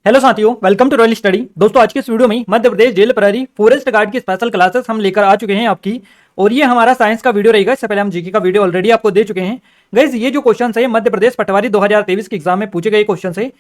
Hello साथियों, welcome to royal study. दोस्तों, आज के इस वीडियो में मध्य प्रदेश जेल प्रहरी फॉरेस्ट गार्ड की स्पेशल क्लासेस हम लेकर आ चुके हैं आपकी। और ये हमारा साइंस का वीडियो रहेगा। इससे पहले हम जीके का वीडियो ऑलरेडी आपको दे चुके हैं। गाइस, ये जो क्वेश्चन है मध्य प्रदेश पटवारी 2023 के एग्जाम में पूछे गए क्वेश्चन है।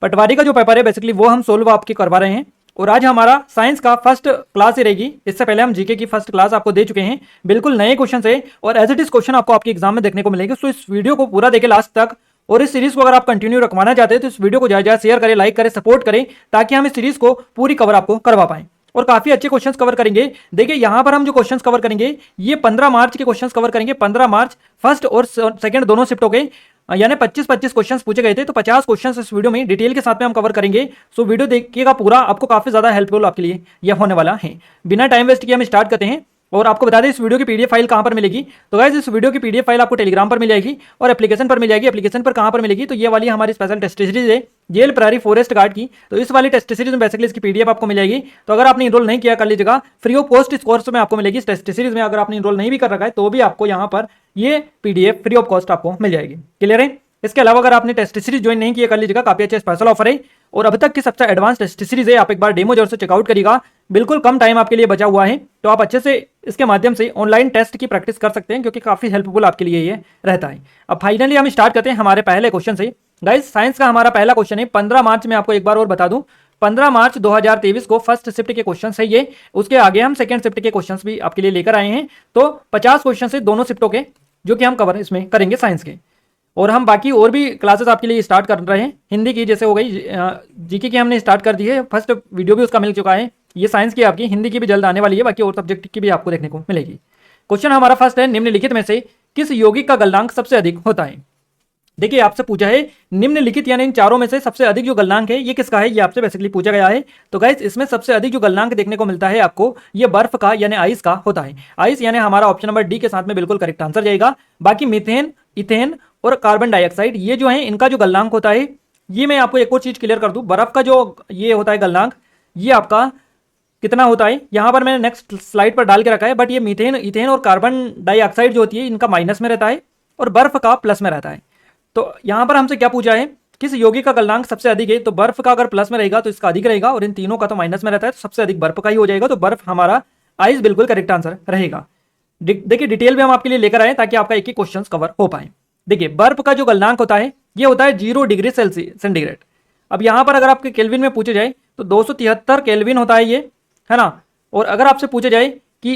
पटवारी का जो पेपर है बेसिकली वो हम सोल्व आपके करवा रहे हैं। और आज हमारा साइंस का फर्स्ट क्लास ही रहेगी। इससे पहले हम जीके की फर्स्ट क्लास आपको दे चुके हैं। बिल्कुल नए क्वेश्चन है और एज इट इज क्वेश्चन आपको आपके एग्जाम में देखने को मिलेंगे। तो इस वीडियो को पूरा देखें लास्ट तक। और इस सीरीज को अगर आप कंटिन्यू रखवाना चाहते हैं तो इस वीडियो को ज्यादा शेयर करें, लाइक करें, सपोर्ट करें, ताकि हम इस सीरीज को पूरी कवर आपको करवा पाएं और काफी अच्छे क्वेश्चंस कवर करेंगे। देखिए, यहां पर हम जो क्वेश्चंस कवर करेंगे ये 15 मार्च के क्वेश्चंस कवर करेंगे। 15 मार्च फर्स्ट और सेकंड दोनों शिफ्ट हो गए, यानी 25-25 क्वेश्चंस पूछे गए थे। तो 50 क्वेश्चंस इस वीडियो में डिटेल के साथ में हम कवर करेंगे। सो वीडियो देखिएगा पूरा, आपको काफी ज्यादा हेल्पफुल आपके लिए यह होने वाला है। बिना टाइम वेस्ट किए हम स्टार्ट करते हैं। और आपको बता दें इस वीडियो की पीडीएफ फाइल कहां पर मिलेगी। तो गाइस, इस वीडियो की पीडीएफ फाइल आपको टेलीग्राम पर मिल जाएगी और एप्लीकेशन पर मिल जाएगी। एप्लीकेशन पर कहां पर मिलेगी, तो ये वाली हमारी स्पेशल टेस्ट सीरीज है जेल प्रहरी फॉरेस्ट गार्ड की। तो इस वाली टेस्ट सीरीज में बेसिकली इसकी पीडीएफ आपको मिल जाएगी। तो अगर आपने इनरोल नहीं किया कर लीजिएगा, फ्री ऑफ कॉस्ट इस कोर्स में आपको मिलेगी। इस टेस्ट सीरीज में अगर आपने इनरोल नहीं भी कर रखा है तो भी आपको यहाँ पर ये पीडीएफ फ्री ऑफ कॉस्ट आपको मिल जाएगी। क्लियर है। इसके अलावा अगर आपने टेस्ट सीरीज ज्वाइन नहीं किया कर लीजिएगा, काफी अच्छा स्पेशल ऑफर है और अब तक की सबसे एडवांस टेस्ट सीरीज है। आप एक बार डेमो जरूर से चेकआउट करिएगा। बिल्कुल कम टाइम आपके लिए बचा हुआ है, तो आप अच्छे से इसके माध्यम से ऑनलाइन टेस्ट की प्रैक्टिस कर सकते हैं, क्योंकि काफी हेल्पफुल आपके लिए ये रहता है। अब फाइनली हम स्टार्ट करते हैं हमारे पहले क्वेश्चन से। गाइस, साइंस का हमारा पहला क्वेश्चन है 15 मार्च में। आपको एक बार और बता दूं, 15 मार्च 2023 को फर्स्ट शिफ्ट के क्वेश्चन है ये। उसके आगे हम सेकंड शिफ्ट के क्वेश्चन भी आपके लिए लेकर आए हैं। तो 50 क्वेश्चन है दोनों शिफ्टों के, जो कि हम कवर इसमें करेंगे साइंस के। और हम बाकी और भी क्लासेस आपके लिए स्टार्ट कर रहे हैं। हिंदी की जैसे हो गई, जीके की हमने स्टार्ट कर दी है, फर्स्ट वीडियो भी उसका मिल चुका है। ये साइंस की आपकी, हिंदी की भी जल्द आने वाली है, बाकी और सब्जेक्ट की भी आपको देखने को मिलेगी। क्वेश्चन हमारा फर्स्ट है, निम्नलिखित में से किस यौगिक का गलनांक सबसे अधिक होता है। देखिए, आपसे पूछा है निम्नलिखित यानी इन चारों में से सबसे अधिक जो गलनांक है ये किसका है, ये आपसे बेसिकली पूछा गया है। तो गाइस, इसमें सबसे अधिक जो गलनांक देखने को मिलता है आपको, ये बर्फ का यानी आइस का होता है। आइस यानी हमारा ऑप्शन नंबर डी के साथ में बिल्कुल करेक्ट आंसर जाएगा। बाकी मीथेन, इथेन और कार्बन डाइऑक्साइड, ये जो है इनका जो गलनांक होता है, ये मैं आपको एक और चीज क्लियर कर दूं, बर्फ का जो ये होता है गलनांक, ये आपका कितना होता है, यहां पर मैंने नेक्स्ट स्लाइड पर डाल के रखा है। बट ये मीथेन, इथेन और कार्बन डाइऑक्साइड जो होती है इनका माइनस में रहता है और बर्फ का प्लस में रहता है। तो यहां पर हमसे क्या पूछा है, किस यौगिक का गलनांक सबसे अधिक है। तो बर्फ का अगर प्लस में रहेगा तो इसका अधिक रहेगा, और इन तीनों का तो माइनस में रहता है, तो सबसे अधिक बर्फ का ही हो जाएगा। तो बर्फ हमारा आइस बिल्कुल करेक्ट आंसर रहेगा। देखिए, डिटेल में हम आपके लिए लेकर आए ताकि आपका एक ही क्वेश्चन कवर हो पाए। देखिए, बर्फ का जो गलनांक होता है ये होता है 0 डिग्री सेंटीग्रेड। अब यहां पर अगर आपके केल्विन में पूछे जाए तो 273 केल्विन होता है ये, है ना। और अगर आपसे पूछे जाए कि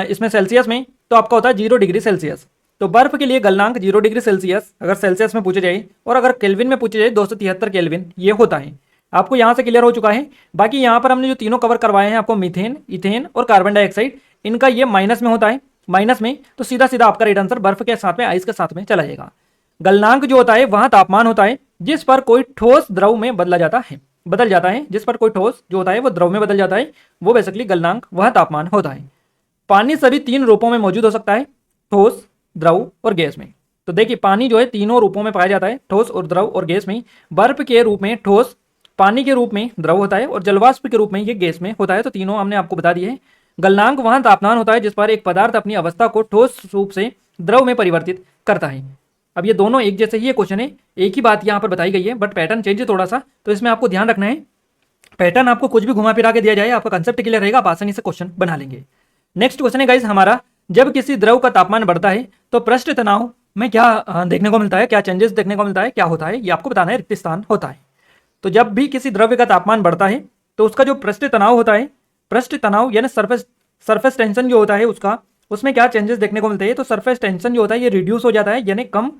इसमें सेल्सियस में, तो आपका होता है 0 डिग्री सेल्सियस। तो बर्फ के लिए गलनांक 0 डिग्री सेल्सियस अगर सेल्सियस में पूछे जाए, और अगर केल्विन में पूछे जाए 273 केल्विन ये होता है। आपको यहां से क्लियर हो चुका है। बाकी यहां पर हमने जो तीनों कवर करवाए हैं आपको, मीथेन, इथेन और कार्बन डाइऑक्साइड, इनका ये माइनस में होता है। माइनस में तो सीधा सीधा आपका राइट आंसर बर्फ के साथ में आइस के साथ में चला जाएगा। गलनांक जो होता है वहां तापमान होता है जिस पर कोई ठोस द्रव में बदल जाता है। जिस पर कोई ठोस जो होता है वो द्रव में बदल जाता है, वो बेसिकली गलनांक वह तापमान होता है। पानी सभी 3 रूपों में मौजूद हो सकता है, ठोस, द्रव और गैस में। तो देखिए, पानी जो है तीनों रूपों में पाया जाता है, ठोस और द्रव और गैस में। बर्फ के रूप में ठोस, पानी के रूप में द्रव होता है, और जलवाष्प के रूप में ये गैस में होता है। तो तीनों हमने आपको बता दिए हैं। गलनांक वहां तापमान होता है जिस पर एक पदार्थ अपनी अवस्था को ठोस रूप से द्रव में परिवर्तित करता है। अब ये दोनों एक जैसे ही ये क्वेश्चन है, एक ही बात यहाँ पर बताई गई है, बट पैटर्न चेंज है थोड़ा सा, तो इसमें आपको ध्यान रखना है। पैटर्न आपको कुछ भी घुमा फिरा के दिया जाए, आपका कंसेप्ट क्लियर रहेगा, आप आसानी से क्वेश्चन बना लेंगे। नेक्स्ट क्वेश्चन है गाइस हमारा, जब किसी द्रव का तापमान बढ़ता है तो पृष्ठ तनाव में क्या देखने को मिलता है, क्या चेंजेस देखने को मिलता है, क्या होता है, ये आपको बताना है। रिक्त स्थान होता है। तो जब भी किसी द्रव्य का तापमान बढ़ता है तो उसका जो पृष्ठ तनाव होता है, पृष्ठ तनाव यानी सरफेस टेंशन जो होता है उसमें क्या चेंजेस देखने को मिलते हैं। तो सरफेस टेंशन जो होता है ये रिड्यूस हो जाता है, यानी कम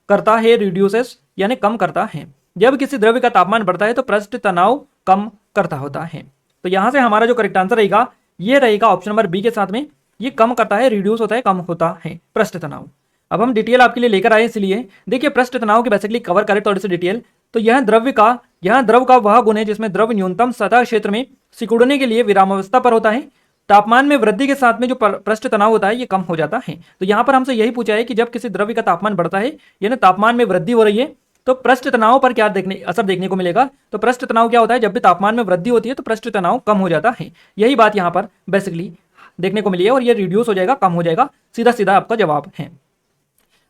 करता है, रिड्यूसेस यानी कम करता है। जब किसी द्रव्य का तापमान बढ़ता है तो पृष्ठ तनाव कम करता होता है। तो यहां से हमारा जो करेक्ट आंसर रहेगा ये रहेगा ऑप्शन नंबर बी के साथ में, ये कम करता है, रिड्यूस होता है, कम होता है पृष्ठ तनाव। अब हम डिटेल आपके लिए लेकर आए, इसलिए देखिए पृष्ठ तनाव के बेसिकली कवर करें थोड़ी सी डिटेल। तो यह द्रव का वह गुण है जिसमें द्रव न्यूनतम सतह क्षेत्र में सिकुड़ने के लिए विरामावस्था पर होता है। तापमान में वृद्धि के साथ में जो पृष्ठ तनाव होता है ये कम हो जाता है। तो यहाँ पर हमसे यही पूछा है कि जब किसी द्रव्य का तापमान बढ़ता है यानी तापमान में वृद्धि हो रही है तो पृष्ठ तनाव पर क्या असर देखने को मिलेगा। तो पृष्ठ तनाव क्या होता है, जब भी तापमान में वृद्धि होती है तो पृष्ठ तनाव कम हो जाता है। यही बात यहाँ पर बेसिकली देखने को मिली है, और ये रिड्यूस हो जाएगा, कम हो जाएगा, सीधा सीधा आपका जवाब है।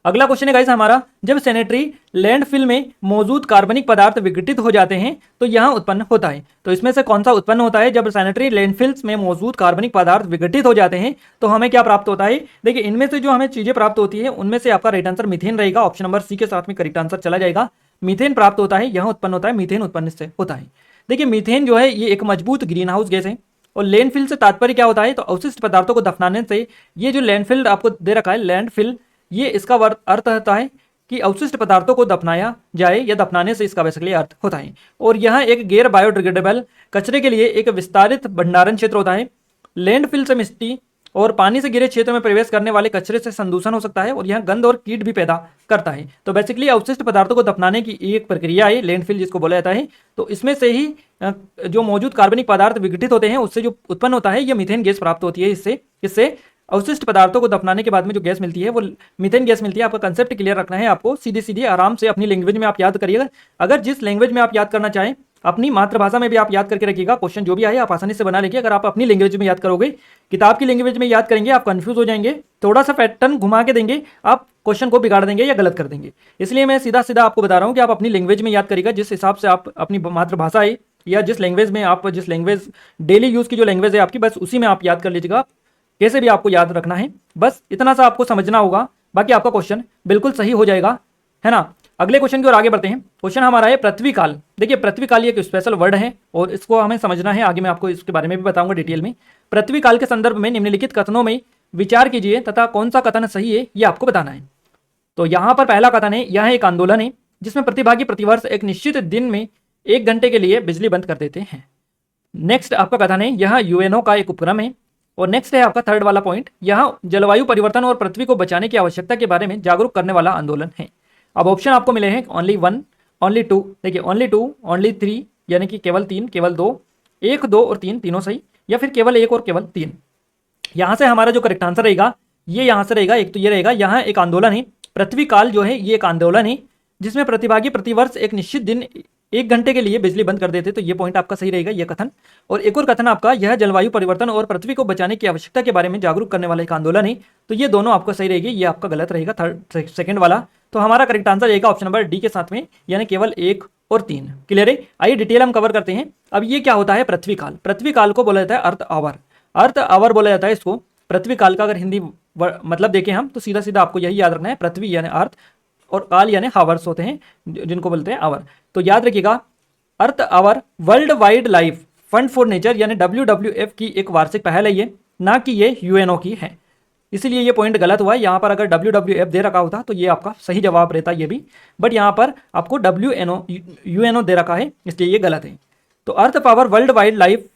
अगला क्वेश्चन है गाइस हमारा, जब सैनिटरी लैंडफिल में मौजूद कार्बनिक पदार्थ विघटित हो जाते हैं तो यहां उत्पन्न होता है। तो इसमें से कौन सा उत्पन्न होता है? जब सैनिटरी लैंडफिल्स में मौजूद कार्बनिक पदार्थ विघटित हो जाते हैं तो हमें क्या प्राप्त होता है? देखिए इनमें से जो हमें चीजें प्राप्त होती है उनमें से आपका राइट आंसर मीथेन रहेगा। ऑप्शन नंबर सी के साथ में करेक्ट आंसर चला जाएगा। मीथेन प्राप्त होता है, यहां उत्पन्न होता है, मीथेन उत्पन्न से होता है। देखिए मीथेन जो है ये एक मजबूत ग्रीन हाउस गैस है। और लैंडफिल से तात्पर्य क्या होता है? तो अवशिष्ट पदार्थों को दफनाने से, ये जो लैंडफिल आपको दे रखा है लैंडफिल, ये इसका अर्थ होता है कि अवशिष्ट पदार्थों को दफनाया जाए या दफनाने से इसका बेसिकली अर्थ होता है। और यहाँ एक गैर बायोडिग्रेडेबल कचरे के लिए एक विस्तारित भंडारण क्षेत्र होता है। लैंडफिल से मिट्टी और पानी से घिरे क्षेत्र में प्रवेश करने वाले कचरे से संदूषण हो सकता है और यह गंध और कीट भी पैदा करता है। तो बेसिकली अवशिष्ट पदार्थों को दफनाने की एक प्रक्रिया है लैंडफिल जिसको बोला जाता है। तो इसमें से ही जो मौजूद कार्बनिक पदार्थ विघटित होते हैं उससे जो उत्पन्न होता है ये मीथेन गैस प्राप्त होती है। इससे अवशिष्ट पदार्थों को दफनाने के बाद में जो गैस मिलती है वो मीथेन गैस मिलती है। आपका कंसेप्ट क्लियर रखना है आपको, सीधी सीधी आराम से अपनी लैंग्वेज में आप याद करिएगा। अगर जिस लैंग्वेज में आप याद करना चाहें अपनी मातृभाषा में भी आप याद करके रखिएगा। क्वेश्चन जो भी आए आप आसानी से बना लेंगे। अगर आप अपनी लैंग्वेज में याद करोगे, किताब की लैंग्वेज में याद करेंगे, आप कंफ्यूज हो जाएंगे, थोड़ा सा पैटर्न घुमा के देंगे, आप क्वेश्चन को बिगाड़ देंगे या गलत कर देंगे। इसलिए मैं सीधा सीधा आपको बता रहा हूँ कि आप अपनी लैंग्वेज में याद करिएगा, जिस हिसाब से आप अपनी मातृभाषा है या जिस लैंग्वेज डेली यूज की जो लैंग्वेज है आपकी, बस उसी में आप याद कर लीजिएगा। कैसे भी आपको याद रखना है, बस इतना सा आपको समझना होगा, बाकी आपका क्वेश्चन बिल्कुल सही हो जाएगा, है ना। अगले क्वेश्चन की ओर आगे बढ़ते हैं। क्वेश्चन हमारा है पृथ्वी काल। देखिए पृथ्वी काल ये एक स्पेशल वर्ड है और इसको हमें समझना है। आगे मैं आपको इसके बारे में भी बताऊंगा डिटेल में। पृथ्वी काल के संदर्भ में निम्नलिखित कथनों में विचार कीजिए तथा कौन सा कथन सही है ये आपको बताना है। तो यहाँ पर पहला कथन है, यह एक आंदोलन है जिसमें प्रतिभागी प्रतिवर्ष एक निश्चित दिन में 1 घंटे के लिए बिजली बंद कर देते हैं। नेक्स्ट आपका कथन है, यह यूएनओ का एक उपक्रम है। और नेक्स्ट है आपका थर्ड वाला पॉइंट, यहाँ जलवायु परिवर्तन और पृथ्वी को बचाने की आवश्यकता के बारे में जागरूक करने वाला आंदोलन है। अब ऑप्शन आपको मिले हैं ओनली 1, ओनली 2, देखिए ओनली 2, ओनली 3 यानी कि केवल 3, केवल 2, 1, 2 और 3 तीनों सही, या फिर केवल 1 और केवल 3। यहाँ से हमारा जो करेक्ट आंसर रहेगा ये यहाँ से रहेगा। एक तो ये रहेगा, यहाँ एक आंदोलन है, पृथ्वी काल जो है ये एक आंदोलन है जिसमें प्रतिभागी प्रतिवर्ष एक निश्चित दिन 1 घंटे के लिए बिजली बंद कर देते। तो ये पॉइंट आपका सही रहेगा, ये कथन। और एक और कथन आपका, यह जलवायु परिवर्तन और पृथ्वी को बचाने की आवश्यकता के बारे में जागरूक करने वाला एक आंदोलन है। तो ये दोनों आपका सही रहेगी, ये आपका गलत रहेगा सेकंड वाला। तो हमारा करेक्ट आंसर रहेगा ऑप्शन नंबर डी के साथ में, यानी केवल 1 और 3। क्लियर है? आइए डिटेल हम कवर करते हैं। अब ये क्या होता है पृथ्वी काल? पृथ्वी काल को बोला जाता है अर्थ आवर। अर्थ आवर बोला जाता है इसको। पृथ्वी काल का अगर हिंदी मतलब देखें हम तो सीधा सीधा आपको यही याद रखना है, पृथ्वी यानी अर्थ और काल यानी हावर्स होते हैं जिनको बोलते हैं आवर। तो याद रखिएगा, earth hour world wide life fund for nature यानी WWF की एक वार्षिक पहल है ये, ना कि ये यूएनओ की है। इसीलिए ये पॉइंट गलत हुआ है। यहाँ पर अगर WWF दे रखा होता तो ये आपका सही जवाब रहता ये भी, बट यहाँ पर आपको यूएनओ दे रखा है इसलिए ये गलत है। तो earth power world wide life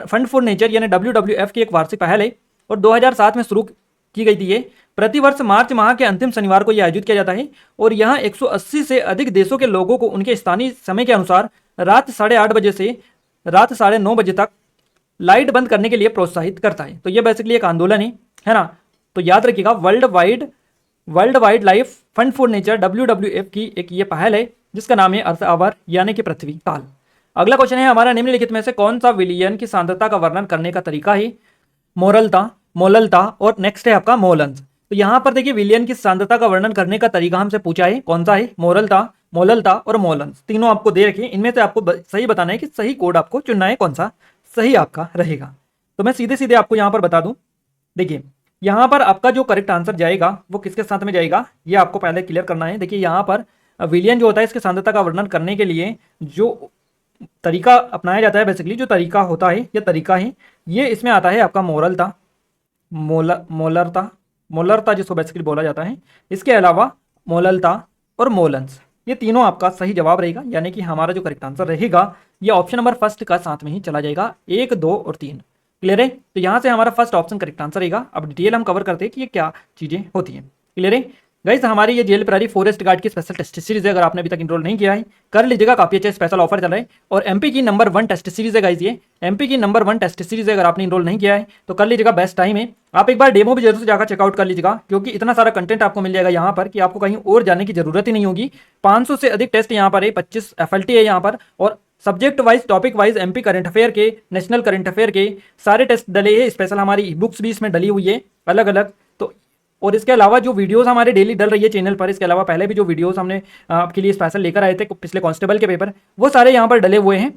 fund for nature यानी WWF की एक वार्षिक पहल है और 2007 में शुरू की गई थी ये। प्रतिवर्ष मार्च माह के अंतिम शनिवार को यह आयोजित किया जाता है और यहाँ 180 से अधिक देशों के लोगों को उनके स्थानीय समय के अनुसार रात 8:30 बजे से रात 9:30 बजे तक लाइट बंद करने के लिए प्रोत्साहित करता है। तो ये बेसिकली एक आंदोलन है ना। तो याद रखिएगा, world wide life fund for nature WWF की एक ये पहल है जिसका नाम है अर्थ आवर यानी कि पृथ्वी काल। अगला क्वेश्चन है हमारा, निम्नलिखित में से कौन सा विलियन की सांद्रता का वर्णन करने का तरीका है? मोरलता, मोललता और नेक्स्ट है आपका मोलन्स। तो यहाँ पर देखिए विलियन की सांद्रता का वर्णन करने का तरीका हमसे पूछा है, कौन सा है? मोरलता, मोललता और मोलन्स। तीनों आपको दे रखे, इनमें से आपको सही बताना है कि सही कोड आपको चुनना है, कौन सा सही आपका रहेगा। तो मैं सीधे सीधे आपको यहाँ पर बता दूं, देखिए यहाँ पर आपका जो करेक्ट आंसर जाएगा वो किसके साथ में जाएगा ये आपको पहले क्लियर करना है। देखिए यहाँ पर विलियन जो होता है इसकी सांद्रता का वर्णन करने के लिए जो तरीका अपनाया जाता है, बेसिकली जो तरीका होता है या तरीका है ये इसमें आता है आपका मोरलता, मोलरता जिसको बेसिकली बोला जाता है। इसके अलावा मोललता और मोलन्स, ये तीनों आपका सही जवाब रहेगा, यानी कि हमारा जो करेक्ट आंसर रहेगा ये ऑप्शन नंबर फर्स्ट का साथ में ही चला जाएगा, 1, 2 और 3। क्लियर है? तो यहाँ से हमारा फर्स्ट ऑप्शन करेक्ट आंसर रहेगा। अब डिटेल हम कवर करते हैं कि ये क्या चीज़ें होती हैं। क्लियर है गाइस? हमारी ये जेल प्रायरी फॉरेस्ट गार्ड की स्पेशल टेस्ट सीरीज है, अगर आपने अभी तक इनरोल नहीं किया है कर लीजिएगा, काफी अच्छा स्पेशल ऑफर चल रहा है। और MP की नंबर 1 टेस्ट सीरीज है गाइस, ये MP की नंबर 1 टेस्ट सीरीज है, अगर आपने इनरोल नहीं किया है तो कर लीजिएगा, बेस्ट टाइम है। आप एक बार डेमो भी जरूर से जाकर चेकआउट कर लीजिएगा, क्योंकि इतना सारा कंटेंट आपको मिल जाएगा यहाँ पर कि आपको कहीं और जाने की जरूरत ही नहीं होगी। 500 से अधिक टेस्ट यहाँ पर है, 25 FLT है यहाँ पर, और subject wise topic wise MP current affair के, नेशनल करंट अफेयर के सारे टेस्ट डले हैं। स्पेशल हमारी बुक्स भी इसमें डली हुई है अलग अलग। तो और इसके अलावा जो वीडियोस हमारे डेली डल रही है चैनल पर, इसके अलावा पहले भी जो वीडियोस हमने आपके लिए स्पेशल लेकर आए थे पिछले कांस्टेबल के पेपर, वो सारे यहाँ पर डले हुए हैं।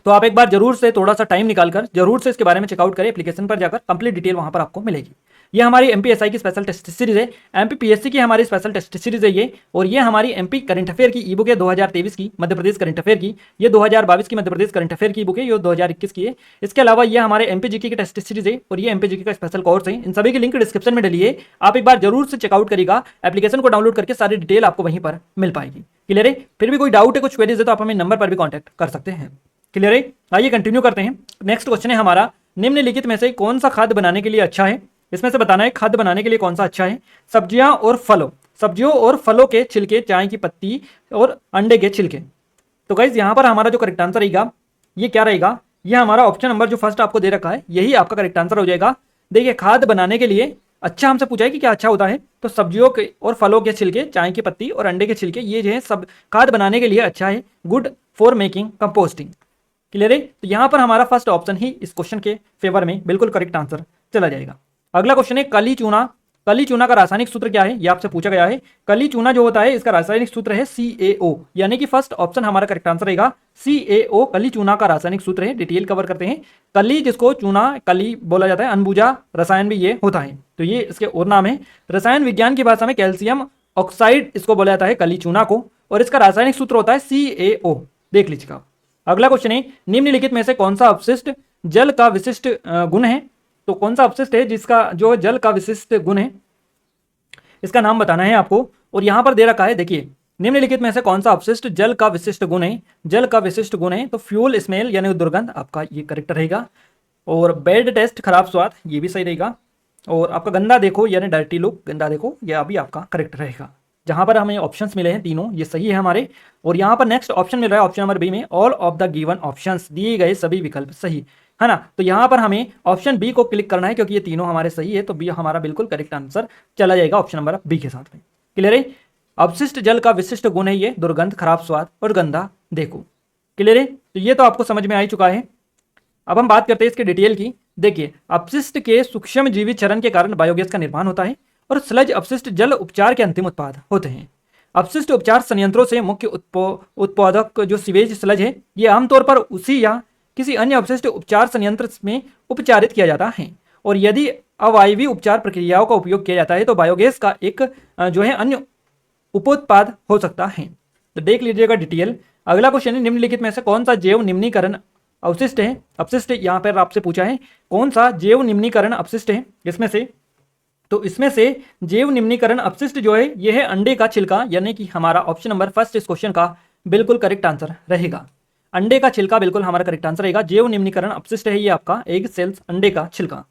तो आप एक बार जरूर से थोड़ा सा टाइम निकालकर जरूर से इसके बारे में चेकआउट करें, एप्लीकेशन पर जाकर कंप्लीट डिटेल वहां पर आपको मिलेगी। ये हमारी एमपीएसआई की स्पेशल टेस्ट सीरीज है, एमपीपीएससी की हमारी स्पेशल टेस्ट सीरीज है ये, और ये हमारी एमपी करंट अफेयर की ई बुक है 2023 की मध्य प्रदेश करंट अफेयर की, ये 2022 की मध्य प्रदेश करंट अफेयर की बुक है, ये 2021 की है। इसके अलावा ये हमारे एमपीजीके की टेस्ट सीरीज है और ये एमपीजीके का स्पेशल कोर्स है। इन सभी की लिंक डिस्क्रिप्शन में डली है, आप एक बार जरूर से चेकआउट करिएगा, एप्लीकेशन को डाउनलोड करके सारी डिटेल आपको वहीं पर मिल पाएगी। क्लियर है? फिर भी कोई डाउट है, कुछ क्वेरीज है तो आप हमें नंबर पर भी कॉन्टैक्ट कर सकते हैं। क्लियर है? आइए कंटिन्यू करते हैं। नेक्स्ट क्वेश्चन है हमारा, निम्नलिखित में से कौन सा खाद्य बनाने के लिए अच्छा है? इसमें से बताना है खाद्य बनाने के लिए कौन सा अच्छा है। सब्जियां और फलों, सब्जियों और फलों के छिलके, चाय की पत्ती और अंडे के छिलके। तो गाइज यहाँ पर हमारा जो करेक्ट आंसर रहेगा ये क्या रहेगा? ये हमारा ऑप्शन नंबर जो फर्स्ट आपको दे रखा है यही आपका करेक्ट आंसर हो जाएगा। देखिए, खाद्य बनाने के लिए अच्छा हमसे पूछा है कि क्या अच्छा होता है, तो सब्जियों के और फलों के छिलके, चाय की पत्ती और अंडे के छिलके, ये जो है सब खाद्य बनाने के लिए अच्छा है, good for making composting. Clear है? तो यहाँ पर हमारा फर्स्ट ऑप्शन ही इस क्वेश्चन के फेवर में बिल्कुल करेक्ट आंसर चला जाएगा। अगला क्वेश्चन है कली चूना। कली चूना का रासायनिक सूत्र क्या है? ये आपसे पूछा गया है। कली चूना जो होता है इसका रासायनिक सूत्र है CaO, यानी कि फर्स्ट ऑप्शन हमारा करेक्ट आंसर रहेगा CaO। कली चूना का रासायनिक सूत्र है, डिटेल कवर करते हैं। कली जिसको चूना कली बोला जाता है, अनबुझा रसायन भी ये होता है, तो ये इसके और नाम है। रसायन विज्ञान की भाषा में कैल्शियम ऑक्साइड इसको बोला जाता है कली चूना को, और इसका रासायनिक सूत्र होता है CaO। देख लीजिएगा। अगला क्वेश्चन है, निम्नलिखित में से कौन सा अपशिष्ट जल का विशिष्ट गुण है? तो कौन सा अपशिष्ट है जिसका जो जल का विशिष्ट गुण है, इसका नाम बताना है आपको। और यहां पर दे रखा है, देखिए, निम्नलिखित में से कौन सा अपशिष्ट जल का विशिष्ट गुण है? जल का विशिष्ट गुण है तो फ्यूल स्मेल यानी दुर्गंध, आपका ये करेक्ट रहेगा। और बैड टेस्ट, खराब स्वाद, ये भी सही रहेगा। और आपका गंदा देखो यानी डर्टी लुक, गंदा देखो, यह भी आपका करेक्ट रहेगा। जहां पर हमें ऑप्शंस मिले हैं तीनों ये सही है हमारे। और यहाँ पर नेक्स्ट ऑप्शन मिल रहा है ऑप्शन नंबर बी में, all of the given options, दिए गए सभी विकल्प सही है ना। तो यहाँ पर हमें ऑप्शन बी को क्लिक करना है क्योंकि ये तीनों हमारे सही है, तो बी हमारा बिल्कुल करेक्ट आंसर चला जाएगा ऑप्शन नंबर बी के साथ में। क्लियर है? अपशिष्ट जल का विशिष्ट गुण है ये दुर्गंध, खराब स्वाद और गंदा देखो। क्लियर है? तो ये तो आपको समझ में आ ही चुका है। अब हम बात करते हैं इसके डिटेल की। देखिए, अपशिष्ट के सूक्ष्म जीवित चरण के कारण बायोगैस का निर्माण होता है, और स्लज अपशिष्ट जल उपचार के अंतिम उत्पाद होते हैं। अपशिष्ट उपचार संयंत्रों से मुख्य उत्पादक जो सीवेज स्लज है, ये आमतौर पर उसी या किसी अन्य अपशिष्ट उपचार संयंत्र में उपचारित किया जाता है। और यदि अवायवीय उपचार प्रक्रियाओं का उपयोग किया जाता है तो बायोगैस का एक जो है अन्य उपोत्पाद हो सकता है। तो देख लीजिएगा डिटेल। अगला क्वेश्चन है, निम्नलिखित में से कौन सा जैव निम्नीकरण अवशिष्ट है? अपशिष्ट यहाँ पर आपसे पूछा है कौन सा जैव निम्नीकरण अपशिष्ट है इसमें से। तो इसमें से जैव निम्नीकरण अपशिष्ट जो है ये है अंडे का छिलका, यानी कि हमारा ऑप्शन नंबर फर्स्ट इस क्वेश्चन का बिल्कुल करेक्ट आंसर रहेगा। अंडे का छिलका बिल्कुल हमारा करेक्ट आंसर रहेगा। जैव निम्नीकरण अपशिष्ट है ये आपका एग सेल्स, अंडे का छिलका।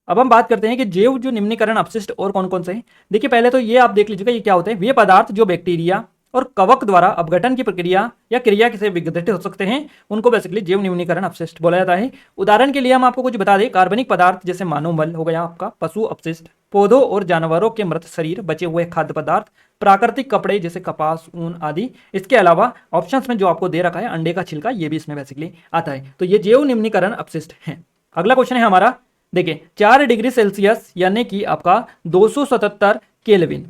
अब हम बात करते हैं कि जैव जो निम्नीकरण अपशिष्ट और कौन कौन से हैं। देखिए, पहले तो ये आप देख लीजिएगा ये क्या होते हैं। वे पदार्थ जो बैक्टीरिया और कवक द्वारा अपघटन की प्रक्रिया या क्रिया से विघटित हो सकते हैं, उनको बेसिकली जैव निम्नीकरण अपशिष्ट बोला जाता है। उदाहरण के लिए हम आपको कुछ बता दें, कार्बनिक पदार्थ जैसे मानव मल हो गया आपका, पशु अपशिष्ट, पौधों और जानवरों के मृत शरीर, बचे हुए खाद्य पदार्थ, प्राकृतिक कपड़े जैसे कपास, ऊन आदि। इसके अलावा ऑप्शंस में जो आपको दे रखा है अंडे का छिलका, ये भी इसमें बेसिकली आता है। तो ये जैव निम्नीकरण अपशिष्ट है। अगला क्वेश्चन है हमारा, देखिए, 4 डिग्री सेल्सियस यानी कि आपका 277 केल्विन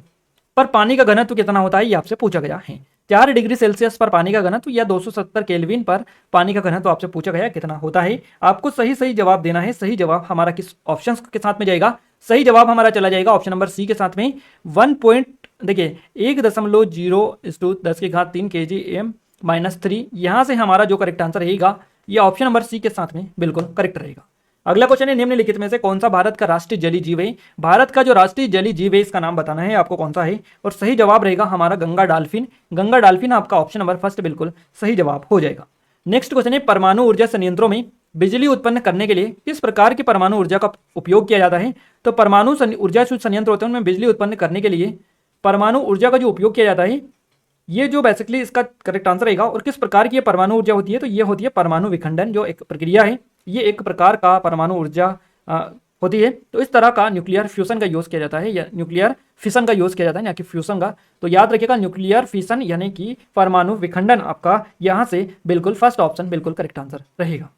पर पानी का घनत्व कितना होता है, ये आपसे पूछा गया है। 4 डिग्री सेल्सियस पर पानी का घनत्व या 270 केल्विन पर पानी का घनत्व आपसे पूछा गया कितना होता है। आपको सही सही जवाब देना है। सही जवाब हमारा किस ऑप्शन के साथ में जाएगा? सही जवाब हमारा चला जाएगा ऑप्शन नंबर सी के साथ में। 1.0 kg/10³ kgm-3, यहाँ से हमारा जो करेक्ट आंसर रहेगा ये ऑप्शन नंबर सी के साथ में बिल्कुल करेक्ट रहेगा। अगला क्वेश्चन है, निम्नलिखित में से कौन सा भारत का राष्ट्रीय जलीय जीव है? भारत का जो राष्ट्रीय जलीय जीव है इसका नाम बताना है आपको कौन सा है, और सही जवाब रहेगा हमारा गंगा डॉल्फिन। गंगा डॉल्फिन आपका ऑप्शन नंबर फर्स्ट बिल्कुल सही जवाब हो जाएगा। नेक्स्ट क्वेश्चन है, परमाणु ऊर्जा संयंत्रों में बिजली उत्पन्न करने के लिए किस प्रकार की परमाणु ऊर्जा का उपयोग किया जाता है? तो परमाणु ऊर्जा जो संयंत्र होते हैं उनमें बिजली उत्पन्न करने के लिए परमाणु ऊर्जा का जो उपयोग किया जाता है, ये जो बेसिकली इसका करेक्ट आंसर रहेगा। और किस प्रकार की ये परमाणु ऊर्जा होती है? तो ये होती है परमाणु विखंडन, जो एक प्रक्रिया है, ये एक प्रकार का परमाणु ऊर्जा होती है। तो इस तरह का न्यूक्लियर फ्यूजन का यूज किया जाता है, या न्यूक्लियर फिशन का यूज किया जाता है, या कि फ्यूजन का। तो याद रखिएगा न्यूक्लियर फिशन यानी कि परमाणु विखंडन आपका यहाँ से बिल्कुल फर्स्ट ऑप्शन बिल्कुल करेक्ट आंसर रहेगा।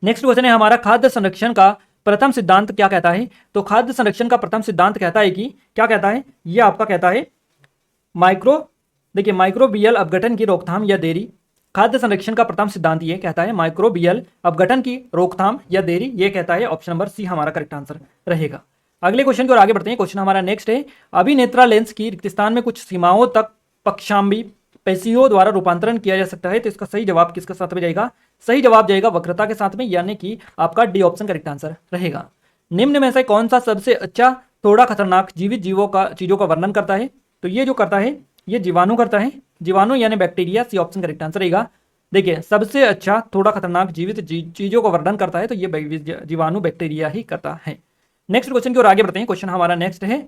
नेक्स्ट क्वेश्चन है हमारा, खाद्य संरक्षण का प्रथम सिद्धांत क्या कहता है? तो खाद्य संरक्षण का प्रथम सिद्धांत कहता है कि क्या कहता है? ये आपका कहता है माइक्रोबियल अपघटन की रोकथाम या देरी। खाद्य संरक्षण का प्रथम सिद्धांत ये कहता है माइक्रोबियल अपघटन की रोकथाम या देरी, ये कहता है ऑप्शन नंबर सी हमारा करेक्ट आंसर रहेगा। अगले क्वेश्चन की ओर आगे बढ़ते हैं। क्वेश्चन हमारा नेक्स्ट है, अभिनेत्रा लेंस की रिक्त स्थान में कुछ सीमाओं तक पक्षाम्बी पेशियों द्वारा रूपांतरण किया जा सकता है, तो इसका सही जवाब किसके साथ में जाएगा? सही जवाब जाएगा वक्रता के साथ में, यानी कि आपका डी ऑप्शन करेक्ट आंसर रहेगा। निम्न में से कौन सा सबसे अच्छा थोड़ा खतरनाक जीवित चीजों का वर्णन करता है? तो ये जो करता है ये जीवाणु करता है, जीवाणु यानी bacteria, C option correct answer रहेगा। देखिए सबसे अच्छा थोड़ा खतरनाक जीवित चीजों का वर्णन करता है, तो ये जीवाणु बैक्टीरिया ही करता है। नेक्स्ट क्वेश्चन की ओर आगे बढ़ते हैं। क्वेश्चन हमारा नेक्स्ट है,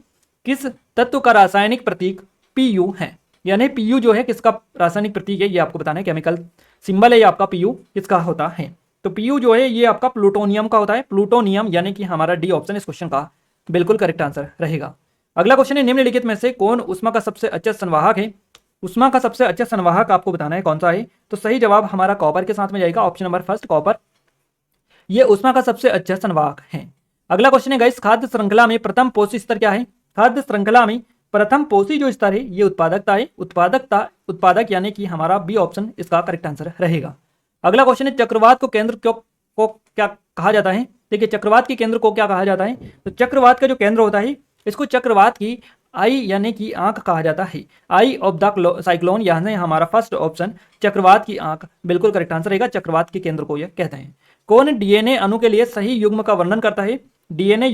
किस तत्व का रासायनिक प्रतीक Pu है? यानी Pu जो है किसका रासायनिक प्रतीक है, ये आपको बताना है। केमिकल सिंबल है ये आपका Pu किसका होता है? तो Pu जो है ये आपका प्लूटोनियम का होता है, प्लूटोनियम, यानी कि हमारा डी ऑप्शन इस क्वेश्चन का बिल्कुल करेक्ट आंसर रहेगा। अगला क्वेश्चन है, निम्नलिखित में से कौन ऊष्मा का सबसे अच्छा संवाहक है? ऊष्मा का सबसे अच्छा संवाहक आपको बताना है कौन सा है, तो सही जवाब हमारा कॉपर के साथ में जाएगा, ऑप्शन नंबर फर्स्ट कॉपर, ये ऊष्मा का सबसे अच्छा संवाहक है। अगला क्वेश्चन है गाइस, खाद्य श्रृंखला में प्रथम पोषी स्तर क्या है? खाद्य श्रृंखला में प्रथम पोषी जो स्तर है ये उत्पादकता है, उत्पादक यानी कि हमारा बी ऑप्शन इसका करेक्ट आंसर रहेगा। अगला क्वेश्चन है, चक्रवात को केंद्र को क्या कहा जाता है? देखिए चक्रवात के केंद्र को क्या कहा जाता है? तो चक्रवात का जो केंद्र होता है इसको चक्रवात की आई यानी कि आंख कहा जाता है, आई ऑफ द साइक्लोन, यानी हमारा फर्स्ट ऑप्शन चक्रवात की आंख बिल्कुल करेक्ट आंसर रहेगा। चक्रवात के केंद्र को यह कहते हैं। कौन डीएनए अणु के लिए सही युग्म का वर्णन करता है? डीएनए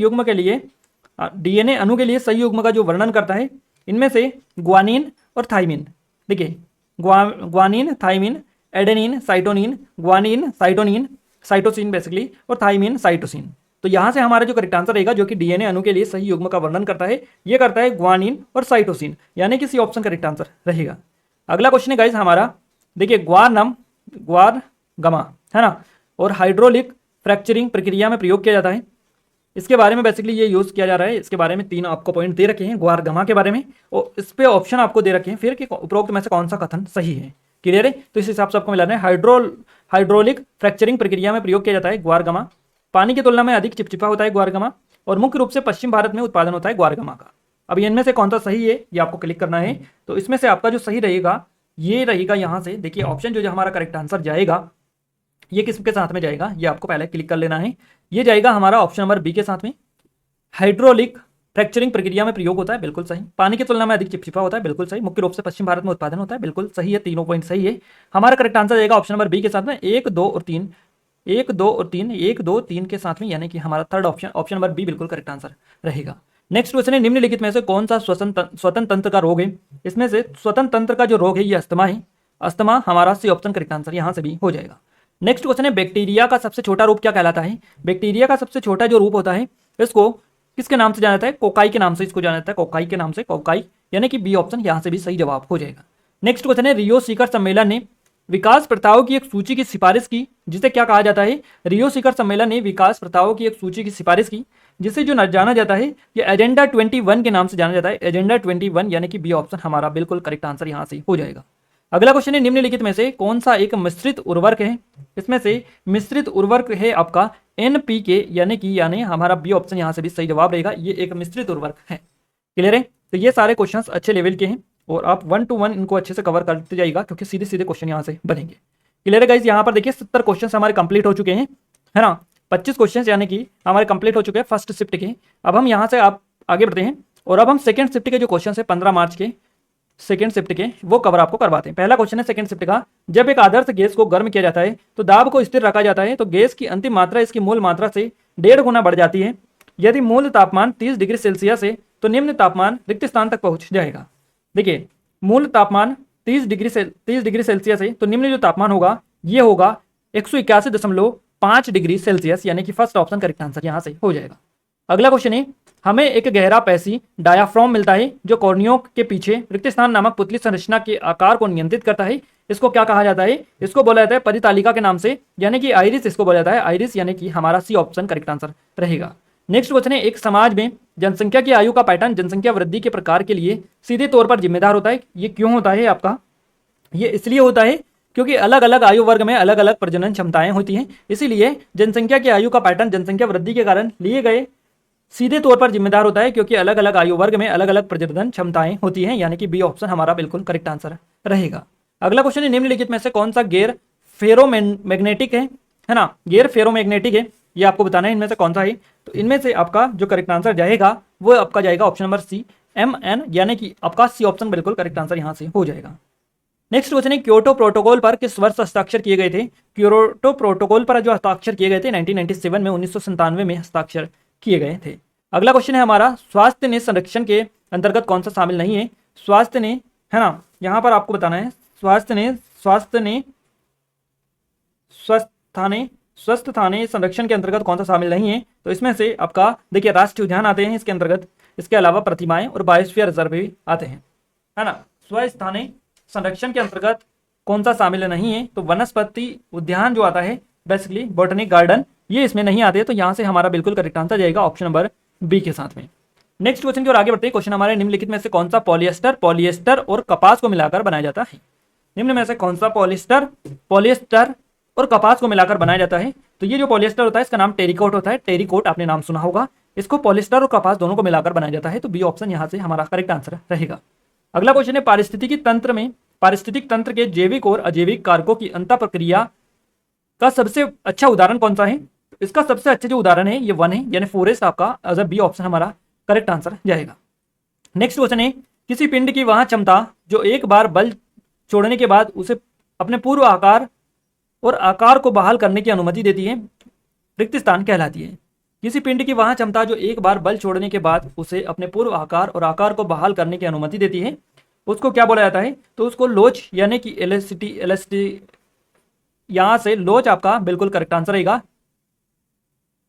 अणु के लिए सही युग्म का जो वर्णन करता है इनमें से ग्वानिन और थाइमिन। देखिए guanine, thymine, adenine, cytonine, guanine, cytonine, cytosine basically, और थाइमिन, साइटोसिन। तो यहाँ से हमारा जो करेक्ट आंसर रहेगा जो कि डीएनए अणु के लिए सही युग्म का वर्णन करता है ये करता है ग्वानिन और साइटोसिन, यानी कि सी ऑप्शन करेक्ट आंसर रहेगा। अगला क्वेश्चन है गाइस हमारा, देखिए ग्वार गमा है ना, और हाइड्रोलिक फ्रैक्चरिंग प्रक्रिया में प्रयोग किया जाता है, इसके बारे में बेसिकली ये यूज किया जा रहा है। इसके बारे में 3 आपको पॉइंट दे रखे हैं ग्वार गमा के बारे में, और इस पे ऑप्शन आपको दे रखे हैं फिर कि उपरोक्त में से कौन सा कथन सही है। क्लियर है? तो इस हिसाब से आपको मिलाना है। हाइड्रोलिक फ्रैक्चरिंग प्रक्रिया में प्रयोग किया जाता है ग्वार गमा, पानी की तुलना में अधिक चिपचिपा होता है ग्वार गमा, और मुख्य रूप से पश्चिम भारत में उत्पादन होता है ग्वार गमा का। अब इनमें से कौन सा सही है ये आपको क्लिक करना है। तो इसमें से आपका जो सही रहेगा ये रहेगा यहाँ से, देखिए ऑप्शन जो हमारा करेक्ट आंसर जाएगा ये किसके साथ में जाएगा ये आपको पहले क्लिक कर लेना है। ये जाएगा हमारा ऑप्शन नंबर बी के साथ में, हाइड्रोलिक फ्रैक्चरिंग प्रक्रिया में प्रयोग होता है, बिल्कुल सही। पानी की तुलना में अधिक चिपचिपा होता है, बिल्कुल सही। मुख्य रूप से पश्चिम भारत में उत्पादन होता है, बिल्कुल सही है। तीनों पॉइंट सही है। हमारा करेक्ट आंसर जाएगा ऑप्शन नंबर बी के साथ में, 1, 2 और 3, 1, 2 और 3, 1, 2, 3 के साथ में, यानी कि हमारा थर्ड ऑप्शन नंबर बी बिल्कुल करेक्ट आंसर रहेगा। नेक्स्ट क्वेश्चन है, निम्नलिखित में से कौन सा स्वतंत्र तंत्र का रोग है? इसमें से स्वतंत्र तंत्र का जो रोग है ये अस्थमा है, अस्थमा हमारा सी ऑप्शन करेक्ट आंसर यहाँ से भी हो जाएगा। नेक्स्ट क्वेश्चन है, बैक्टीरिया का सबसे छोटा रूप क्या कहलाता है? बैक्टीरिया का सबसे छोटा जो रूप होता है इसको किसके नाम से जाना जाता है? कोकाई के नाम से इसको जाना जाता है, कोकाई के नाम से, कोकाई, यानी कि बी ऑप्शन यहाँ से भी सही जवाब हो जाएगा। नेक्स्ट क्वेश्चन है, रियो शिखर सम्मेलन ने विकास प्रथाओं की एक सूची की सिफारिश की, जिसे क्या कहा जाता है? रियो शिखर सम्मेलन ने विकास प्रथाओं की एक सूची की सिफारिश की, जिसे जो जाना जाता है ये एजेंडा 21 के नाम से जाना जाता है, एजेंडा 21, यानी कि बी ऑप्शन हमारा बिल्कुल करेक्ट आंसर यहाँ से हो जाएगा। अगला क्वेश्चन है, निम्नलिखित में से कौन सा एक मिश्रित उर्वरक है? इसमें से मिश्रित उर्वरक है आपका NPK, यानी हमारा बी ऑप्शन यहाँ से भी सही जवाब रहेगा, ये एक मिश्रित उर्वरक है। क्लियर है? तो ये सारे क्वेश्चंस अच्छे लेवल के हैं और आप 1 to 1 इनको अच्छे से कवर करते जाइएगा, क्योंकि सीधे सीधे क्वेश्चन यहाँ से बनेंगे। क्लियर है गाइस? यहाँ पर देखिए 70 क्वेश्चन हमारे कंप्लीट हो चुके हैं, है ना। 25 क्वेश्चन यानी कि हमारे कंप्लीट हो चुके हैं फर्स्ट शिफ्ट के। अब हम यहाँ से आप आगे बढ़ते हैं और अब हम सेकंड शिफ्ट के जो क्वेश्चन है 15 मार्च के सेकंड शिफ्ट के वो कवर आपको करवाते हैं। पहला क्वेश्चन है सेकंड शिफ्ट का, जब एक आदर्श गैस को गर्म किया जाता है तो दाब को स्थिर रखा जाता है, तो गैस की अंतिम मात्रा इसकी मूल मात्रा से 1.5 गुना बढ़ जाती है। यदि मूल तापमान 30 डिग्री सेल्सियस है तो निम्न तापमान रिक्त स्थान तक पहुंच जाएगा। देखिए मूल तापमान 30 डिग्री सेल्सियस है तो निम्न जो तापमान होगा ये होगा 181.5 डिग्री सेल्सियस, यानी कि फर्स्ट ऑप्शन करेक्ट आंसर यहाँ से हो जाएगा। अगला क्वेश्चन है, हमें एक गहरा पैसी डायाफ्राम मिलता है जो कॉर्नियों के पीछे रिक्त स्थान नामक पुतली संरचना के आकार को नियंत्रित करता है। इसको क्या कहा जाता है? इसको बोला जाता है परितालिका के नाम से, यानी कि आइरिस इसको बोला जाता है, आइरिस, यानी कि हमारा सी ऑप्शन करेक्ट आंसर रहेगा। नेक्स्ट क्वेश्चन है, एक समाज में जनसंख्या की आयु का पैटर्न जनसंख्या वृद्धि के प्रकार के लिए सीधे तौर पर जिम्मेदार होता है। ये क्यों होता है आपका? ये इसलिए होता है क्योंकि अलग अलग आयु वर्ग में अलग अलग प्रजनन क्षमताएं होती हैं, इसीलिए जनसंख्या की आयु का पैटर्न जनसंख्या वृद्धि के कारण लिए गए सीधे तौर पर जिम्मेदार होता है, क्योंकि अलग अलग आयु वर्ग में अलग अलग प्रजनन क्षमताएं होती हैं, यानी कि बी ऑप्शन हमारा बिल्कुल करेक्ट आंसर रहेगा। अगला क्वेश्चन है, निम्नलिखित में से कौन सा गैर फेरोमैग्नेटिक है ना, गैर फेरोमैग्नेटिक है, ये आपको बताना है इनमें से कौन सा है। तो इनमें से आपका जो करेक्ट आंसर जाएगा वो आपका जाएगा ऑप्शन नंबर सी, MN, यानी कि आपका सी ऑप्शन बिल्कुल करेक्ट आंसर यहां से हो जाएगा। नेक्स्ट क्वेश्चन है, क्योटो प्रोटोकॉल पर किस वर्ष हस्ताक्षर किए गए थे। क्योटो प्रोटोकॉल पर जो हस्ताक्षर किए गए थे 1997 में, 1997 में हस्ताक्षर किए गए थे। अगला क्वेश्चन है हमारा, स्वास्थ्य ने संरक्षण के अंतर्गत कौन सा शामिल नहीं है। स्वास्थ्य ने, है ना, यहां पर आपको बताना है स्वस्थ थाने संरक्षण के अंतर्गत कौन सा शामिल नहीं है। तो इसमें से आपका देखिए राष्ट्रीय उद्यान आते हैं इसके अंतर्गत, इसके अलावा प्रतिमाएं और बायोस्फीयर रिजर्व भी आते हैं, है ना। स्वस्थ थाने संरक्षण के अंतर्गत कौन सा शामिल नहीं है, तो वनस्पति उद्यान जो आता है बेसिकली बॉटनिक गार्डन, ये इसमें नहीं आते, तो यहां से हमारा बिल्कुल करेक्ट आंसर जाएगा ऑप्शन नंबर बी के साथ में। नेक्स्ट क्वेश्चन की ओर आगे बढ़ते हैं। क्वेश्चन हमारे, निम्नलिखित में से कौन सा पॉलिएस्टर और कपास को मिलाकर बनाया जाता है। निम्न में से कौन सा पॉलिएस्टर और कपास को मिलाकर बनाया जाता है। तो ये जो पॉलिएस्टर होता है इसका नाम टेरिकोट होता है, टेरिकोट आपने नाम सुना होगा। इसको पॉलिएस्टर और कपास दोनों को मिलाकर बनाया जाता है, तो बी ऑप्शन यहां से हमारा करेक्ट आंसर रहेगा। अगला क्वेश्चन है, पारिस्थितिक तंत्र के जैविक और अजैविक कारकों की अंतर प्रक्रिया का सबसे अच्छा उदाहरण कौन सा है। इसका सबसे अच्छा जो उदाहरण है ये वन है, यानी फॉरेस्ट आपका एज बी ऑप्शन हमारा करेक्ट आंसर जाएगा। नेक्स्ट क्वेश्चन है, किसी पिंड की वह क्षमता जो एक बार बल छोड़ने के बाद उसे अपने पूर्व आकार को बहाल करने की अनुमति देती है, रिक्त स्थान कहलाती है। किसी पिंड की वह क्षमता जो एक बार बल छोड़ने के बाद उसे अपने पूर्व आकार को बहाल करने की अनुमति देती है, उसको क्या बोला जाता है। तो उसको लोच, यानी कि एलास्टिसिटी, यहां से लोच आपका बिल्कुल करेक्ट आंसर रहेगा,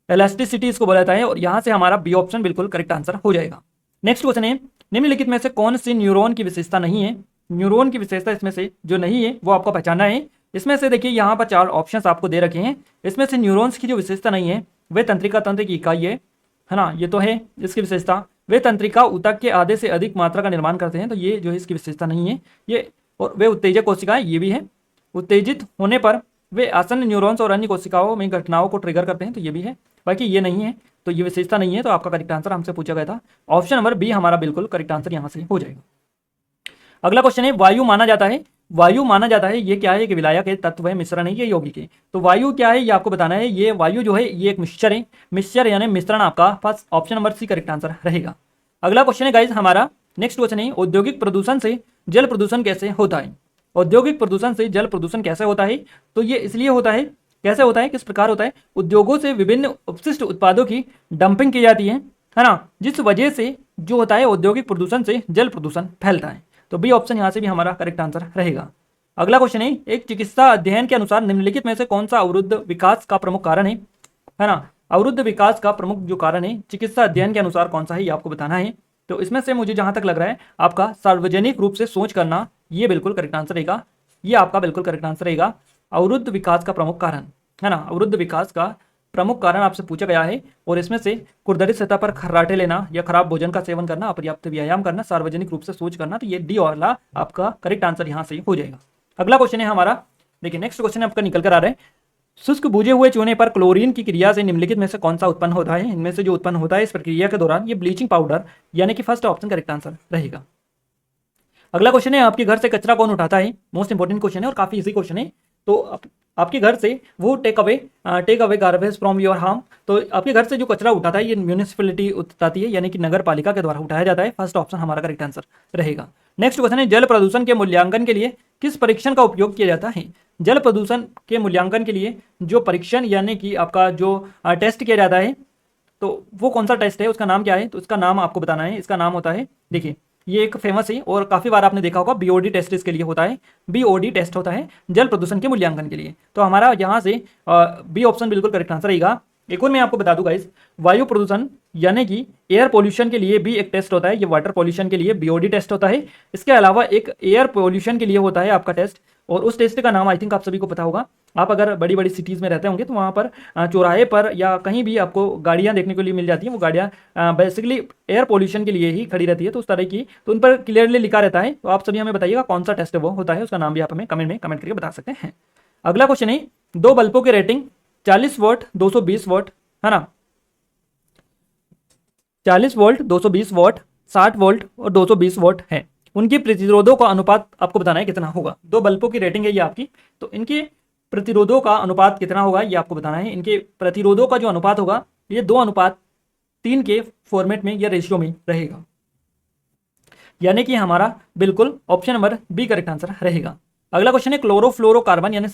इलास्टिसिटी इसको बोला जाता है, और यहां से हमारा बी ऑप्शन बिल्कुल करेक्ट आंसर हो जाएगा। नेक्स्ट क्वेश्चन है, निम्नलिखित में से कौन सी न्यूरॉन की विशेषता नहीं है। न्यूरॉन की विशेषता इसमें से जो नहीं है वो आपको पहचानना है। इसमें से देखिए यहाँ पर 4 ऑप्शंस आपको दे रखे हैं, इसमें से न्यूरॉन्स की जो विशेषता नहीं है वे तंत्रिका तंत्र की इकाई है ना, ये तो है इसकी विशेषता। वे तंत्रिका ऊतक के आधे से अधिक मात्रा का निर्माण करते हैं, तो ये जो है इसकी विशेषता नहीं है ये। और वे उत्तेजक कोशिकाएं, ये भी है। उत्तेजित होने पर वे आसन्न न्यूरॉन्स और अन्य कोशिकाओं में घटनाओं को ट्रिगर करते हैं, तो ये भी है। बाकी ये नहीं है, तो ये विशेषता नहीं है, तो आपका करेक्ट आंसर हमसे पूछा गया था ऑप्शन नंबर बी हमारा बिल्कुल करेक्ट आंसर यहाँ से हो जाएगा। अगला क्वेश्चन है, वायु माना जाता है ये क्या है, कि विलायक है, तत्व है, मिश्रण है, ये यौगिक है। तो वायु क्या है ये आपको बताना है। ये वायु जो है ये एक मिक्सचर है, यानी मिश्रण आपका first option number C correct answer रहेगा। अगला क्वेश्चन है गाइज हमारा, नेक्स्ट क्वेश्चन है, औद्योगिक प्रदूषण से जल प्रदूषण कैसे होता है। औद्योगिक प्रदूषण से जल प्रदूषण कैसे होता है, तो ये इसलिए होता है, कैसे होता है, किस प्रकार होता है। उद्योगों से विभिन्न अपशिष्ट उत्पादों की डंपिंग की जाती है ना, जिस वजह से जो होता है औद्योगिक प्रदूषण से जल प्रदूषण फैलता है, तो बी ऑप्शन यहाँ से भी हमारा करेक्ट आंसर रहेगा। अगला क्वेश्चन है, एक चिकित्सा अध्ययन के अनुसार निम्नलिखित में से कौन सा अवरुद्ध विकास का प्रमुख कारण है ना। अवरुद्ध विकास का प्रमुख जो कारण है चिकित्सा अध्ययन के अनुसार कौन सा है ये आपको बताना है। तो इसमें से मुझे जहां तक लग रहा है आपका सार्वजनिक रूप से सोच करना, ये बिल्कुल करेक्ट आंसर रहेगा, ये आपका बिल्कुल करेक्ट आंसर रहेगा। अवरुद्ध विकास का प्रमुख कारण, है ना, अवरुद्ध विकास का प्रमुख कारण आपसे पूछा गया है, और इसमें से खुरदरी सतह पर खर्राटे लेना या खराब भोजन का सेवन करना, अपर्याप्त व्यायाम करना, सार्वजनिक रूप से सोच करना, तो ये डी वाला आपका करेक्ट आंसर यहाँ से हो जाएगा। अगला क्वेश्चन है हमारा, देखिए नेक्स्ट क्वेश्चन आपका निकल कर आ रहा है, शुष्क बुझे हुए चूने पर क्लोरीन की क्रिया से निम्नलिखित में से कौन सा उत्पन्न होता है। इनमें से जो उत्पन्न होता है इस प्रक्रिया के दौरान ये ब्लीचिंग पाउडर, यानी कि फर्स्ट ऑप्शन करेक्ट आंसर रहेगा। अगला क्वेश्चन है, आपके घर से कचरा कौन उठाता है। मोस्ट इंपोर्टेंट क्वेश्चन है और काफी इजी क्वेश्चन है। तो आपके घर से वो take away garbage from your home, तो आपके घर से जो कचरा उठाता है ये म्यूनिसिपैलिटी उठाती है, यानी कि नगर पालिका के द्वारा उठाया जाता है। फर्स्ट ऑप्शन हमारा करेक्ट आंसर रहेगा। नेक्स्ट क्वेश्चन है, जल प्रदूषण के मूल्यांकन के लिए किस परीक्षण का उपयोग किया जाता है। जल प्रदूषण के मूल्यांकन के लिए जो परीक्षण, यानी कि आपका जो टेस्ट किया जाता है, तो वो कौन सा टेस्ट है, उसका नाम क्या है। तो इसका नाम आपको बताना है। इसका नाम होता है, देखिए ये एक फेमस है और काफ़ी बार आपने देखा होगा, बीओडी टेस्ट इसके लिए होता है। बीओडी टेस्ट होता है जल प्रदूषण के मूल्यांकन के लिए। तो हमारा यहाँ से बी ऑप्शन बिल्कुल करेक्ट आंसर रहेगा। एक और मैं आपको बता दूं गाइस, वायु प्रदूषण यानी कि एयर पोल्यूशन के लिए भी एक टेस्ट होता है, ये वाटर पोल्यूशन के लिए बीओडी टेस्ट होता है। इसके अलावा एक एयर पोल्यूशन के लिए होता है आपका टेस्ट, और उस टेस्ट का नाम आई थिंक आप सभी को पता होगा, आप अगर बड़ी बड़ी सिटीज़ में रहते होंगे तो वहाँ पर चौराहे पर या कहीं भी आपको गाड़ियाँ देखने के लिए मिल जाती हैं। वो गाड़ियाँ बेसिकली एयर पोल्यूशन के लिए ही खड़ी रहती है, तो उस तरह की, तो उन पर क्लियरली लिखा रहता है। तो आप सभी हमें बताइएगा कौन सा टेस्ट वो होता है, उसका नाम भी आप हमें कमेंट में कमेंट करके बता सकते हैं। अगला क्वेश्चन है, 2 बल्बों की रेटिंग 40 वोल्ट 220 वोल्ट, है ना, 40 वोल्ट 220 वोल्ट 60 वोल्ट और 220 वोल्ट है। उनकी प्रतिरोधों का अनुपात आपको बताना है कितना होगा। 2 बल्बों की रेटिंग है ये आपकी, तो इनके प्रतिरोधों का अनुपात कितना होगा ये आपको बताना है। इनके प्रतिरोधों का जो अनुपात होगा ये 2:3 के फॉर्मेट में या रेशियो में रहेगा, यानी कि हमारा बिल्कुल option number B correct answer रहेगा। अगला क्वेश्चन है, क्लोरोफ्लोरोकार्बन यानी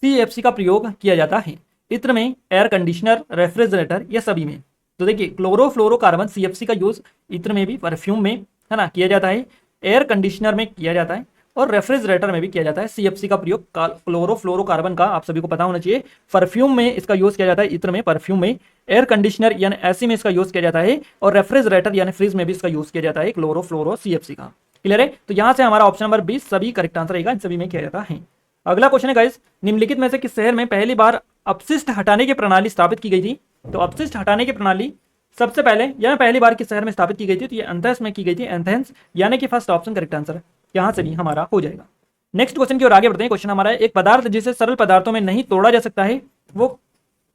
CFC का प्रयोग किया जाता है इत्र में, एयर कंडीशनर, रेफ्रिजरेटर या सभी में। तो देखिए क्लोरोफ्लोरोकार्बन CFC का यूज इत्र में भी, परफ्यूम में, है ना, किया जाता है, एयर कंडीशनर में किया जाता है और रेफ्रिजरेटर में भी किया जाता है। CFC का प्रयोग क्लोरोफ्लोरोकार्बन का आप सभी को पता होना चाहिए, परफ्यूम में इसका यूज किया जाता है, इत्र में, परफ्यूम में, एयर कंडीशनर यानी एसी में इसका यूज किया जाता है और रेफ्रिजरेटर यानी फ्रिज में भी इसका यूज किया जाता है क्लोरोफ्लोरो CFC का। क्लियर है? तो यहां से हमारा ऑप्शन नंबर 20 सभी करेक्ट आंसर रहेगा, इन सभी में किया जाता है। अगला क्वेश्चन है गाइस, निम्नलिखित में से किस शहर में पहली बार अपशिष्ट हटाने की प्रणाली स्थापित की गई थी? तो अपशिष्ट हटाने की प्रणाली सबसे पहले या पहली बार किस शहर में स्थापित की गई थी? तो ये एथेंस में की गई थी, एथेंस, यानी कि फर्स्ट ऑप्शन करेक्ट आंसर यहां से भी हमारा हो जाएगा। नेक्स्ट क्वेश्चन की ओर आगे बढ़ते हैं। क्वेश्चन हमारा है, एक पदार्थ जिसे सरल पदार्थों में नहीं तोड़ा जा सकता है वो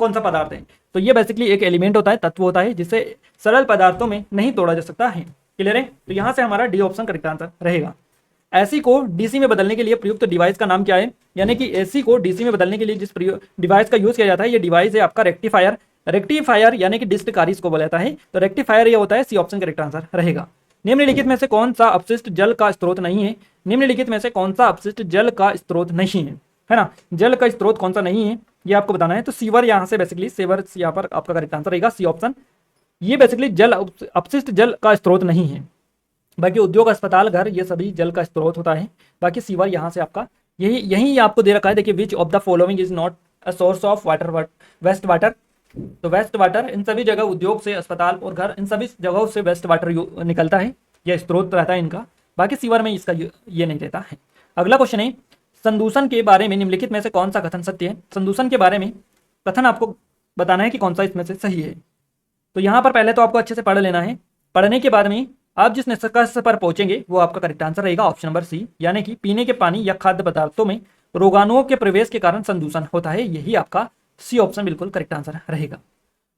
कौन सा पदार्थ है? तो ये बेसिकली एक एलिमेंट होता है, तत्व होता है जिसे सरल पदार्थों में नहीं तोड़ा जा सकता है। क्लियर है? तो यहां से हमारा डी ऑप्शन करेक्ट आंसर रहेगा। एसी को डीसी में बदलने के लिए प्रयुक्त डिवाइस का नाम क्या है? यानी कि एसी को डीसी में बदलने के लिए जिस डिवाइस का यूज किया जाता है ये डिवाइस है आपका रेक्टिफायर। रेक्टिफायर यानी कि डिस्टकारी इसको बोला जाता है, तो रेक्टिफायर ये होता है, सी ऑप्शन करेक्ट आंसर रहेगा। निम्नलिखित में से कौन सा अपशिष्ट जल का स्रोत नहीं है? निम्नलिखित में से कौन सा अपशिष्ट जल का स्रोत नहीं है ना, जल का स्रोत कौन सा नहीं है ये आपको बताना है। तो सीवर यहाँ से बेसिकली सीवर यहाँ पर आपका करेक्ट आंसर रहेगा, सी ऑप्शन। ये बेसिकली जल अपशिष्ट जल का स्रोत नहीं है। बाकी उद्योग, अस्पताल, घर, ये सभी जल का स्रोत होता है। बाकी सीवर यहाँ से आपका यही आपको दे रखा है। देखिए, which of the following is not a source of water? Waste water. तो वेस्ट वाटर इन सभी जगह, उद्योग से, अस्पताल और घर, इन सभी जगहों से वेस्ट वाटर निकलता है, यह स्रोत रहता है इनका। बाकी सीवर में इसका ये नहीं रहता है। अगला क्वेश्चन है, संदूषण के बारे में निम्नलिखित में से कौन सा कथन सत्य है? संदूषण के बारे में कथन आपको बताना है कि कौन सा इसमें से सही है। तो यहाँ पर पहले तो आपको अच्छे से पढ़ लेना है। पढ़ने के बाद में आप जिस निष्कर्ष पर पहुंचेंगे वो आपका करेक्ट आंसर रहेगा, ऑप्शन नंबर सी, यानी कि पीने के पानी या खाद्य पदार्थों में रोगाणुओं के प्रवेश के कारण संदूषण होता है। यही आपका सी ऑप्शन बिल्कुल करेक्ट आंसर रहेगा।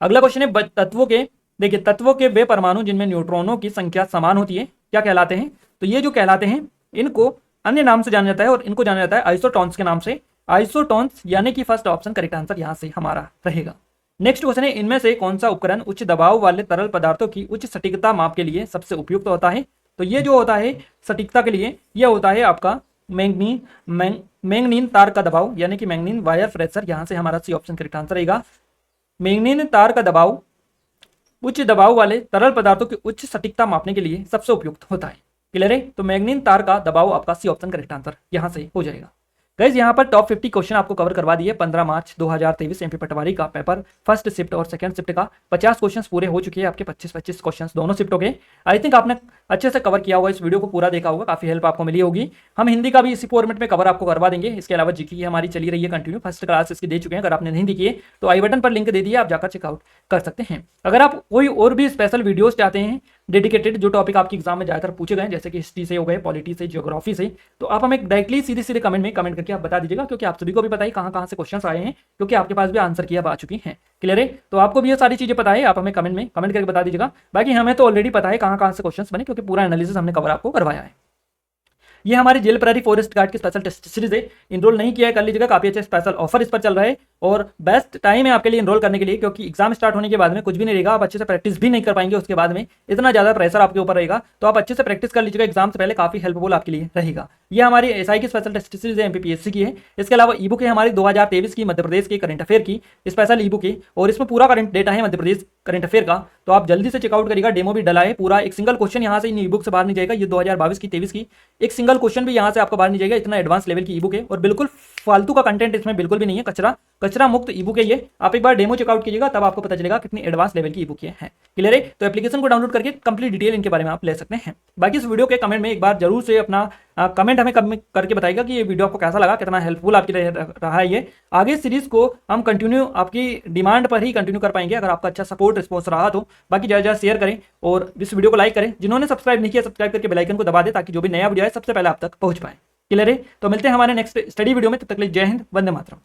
अगला क्वेश्चन है, तत्वों के, देखिए, तत्वों के वे परमाणु जिनमें न्यूट्रॉनों की संख्या समान होती है क्या कहलाते हैं? तो ये जो कहलाते हैं इनको अन्य नाम से जाना जाता है और इनको जाना जाता है आइसोटॉन्स के नाम से। आइसोटॉन्स यानी कि फर्स्ट ऑप्शन करेक्ट आंसर यहाँ से हमारा रहेगा। नेक्स्ट क्वेश्चन है, इनमें से कौन सा उपकरण उच्च दबाव वाले तरल पदार्थों की उच्च सटीकता माप के लिए सबसे उपयुक्त होता है? तो ये जो होता है सटीकता के लिए, ये होता है आपका मैंगनीन तार का दबाव, यानी कि मैंगनीन वायर प्रेशर। यहाँ से हमारा सी ऑप्शन करेक्ट आंसर रहेगा। मैंगनीन तार का दबाव उच्च दबाव वाले तरल पदार्थों की उच्च सटीकता मापने के लिए सबसे उपयुक्त होता है। क्लियर है? तो मैंगनीन तार का दबाव आपका सी ऑप्शन करेक्ट आंसर यहाँ से हो जाएगा। गाइस, यहाँ पर टॉप 50 क्वेश्चन आपको कवर करवा दिए। 15 मार्च 2023 एमपी पटवारी का पेपर फर्स्ट शिफ्ट और सेकंड शिफ्ट का 50 क्वेश्चंस पूरे हो चुके हैं आपके, 25-25 क्वेश्चंस दोनों शिफ्टों के। आई थिंक आपने अच्छे से कवर किया होगा, इस वीडियो को पूरा देखा होगा, काफी हेल्प आपको मिली होगी। हम हिंदी का भी इसी फॉर्मेट में कवर आपको करवा देंगे। इसके अलावा जीके की हमारी चली रही है कंटिन्यू, फर्स्ट क्लास इसकी दे चुके हैं। अगर आपने नहीं देखी है तो आई बटन पर लिंक दे दिया, आप जाकर चेकआउट कर सकते हैं। अगर आप कोई और भी स्पेशल वीडियोज चाहते हैं डेडिकेटेड, जो टॉपिक आपके एग्जाम में ज़्यादातर पूछे गए, जैसे कि हिस्ट्री से हो गए, पॉलिटी से, ज्योग्राफी से, तो आप हमें डायरेक्टली सीधे सीधे कमेंट में कमेंट करके आप बता दीजिएगा, क्योंकि आप सभी को भी पता है कहाँ से क्वेश्चंस आए हैं, क्योंकि आपके पास भी आंसर किया आ चुकी हैं। क्लियर है? तो आपको भी ये सारी चीजें पता है, आप हमें कमेंट में कमेंट करके बता दीजिएगा। बाकी हमें तो ऑलरेडी पता है कहाँ से क्वेश्चंस बने, क्योंकि पूरा एनालिसिस हमने कवर आपको करवाया है। ये हमारी जेल प्रहरी फॉरेस्ट गार्ड की स्पेशल टेस्ट सीरीज है। इनरोल नहीं किया है, कर लीजिएगा, काफी अच्छा स्पेशल ऑफर इस पर चल रहा है और बेस्ट टाइम है आपके लिए इनरोल करने के लिए, क्योंकि एग्जाम स्टार्ट होने के बाद में कुछ भी नहीं रहेगा, आप अच्छे से प्रैक्टिस भी नहीं कर पाएंगे। उसके बाद में इतना ज्यादा प्रेशर आपके ऊपर रहेगा, तो आप अच्छे से प्रैक्टिस कर लीजिएगा, एग्जाम से पहले काफी हेल्पफुल आपके लिए रहेगा। ये हमारी एसआई की स्पेशल टेस्ट सीरीज है, एमपीपीएससी की है। इसके अलावा ई बुक है हमारी 2023 की मध्य प्रदेश के करंट अफेयर की स्पेशल ई बुक है, और इसमें पूरा करंट डेटा है मध्य प्रदेश करंट अफेयर का, तो आप जल्दी से चेकआउट करिएगा। डेमो भी डला है पूरा, एक सिंगल क्वेश्चन यहाँ से इन ई बुक से बाहर नहीं जाएगा। ये 2022 की 23 की एक सिंगल क्वेश्चन भी यहाँ से आपको बाहर नहीं जाएगा, इतना एडवांस लेवल की ई बुक है और बिल्कुल फालतू का कंटेंट इसमें बिल्कुल भी नहीं है, कचरा कचरा मुक्त ई बुक है ये, आप एक बार डेमो चेकआउट कीजिएगा तब आपको पता चलेगा कितनी एडवांस लेवल की ई बुक ये है। क्लियर है? तो एप्लीकेशन को डाउनलोड करके कंप्लीट डिटेल इनके बारे में आप ले सकते हैं। बाकी इस वीडियो के कमेंट में एक बार जरूर से अपना कमेंट हमें करके बताइएगा कि ये वीडियो आपको कैसा लगा, कितना हेल्पफुल आपके लिए रहा है ये। आगे सीरीज को हम कंटिन्यू आपकी डिमांड पर ही कंटिन्यू कर पाएंगे अगर आपका अच्छा सपोर्ट रिस्पॉन्स रहा तो। बाकी ज़्यादा शेयर करें और इस वीडियो को लाइक करें। जिन्होंने सब्सक्राइब नहीं किया सब्सक्राइब करके बेल आइकन को दबा दें ताकि जो भी नया वीडियो है सबसे पहले आप तक पहुंच पाए। क्लियर है? तो मिलते हैं हमारे नेक्स्ट स्टडी वीडियो में, तब तक के लिए जय हिंद, वंदे मातरम।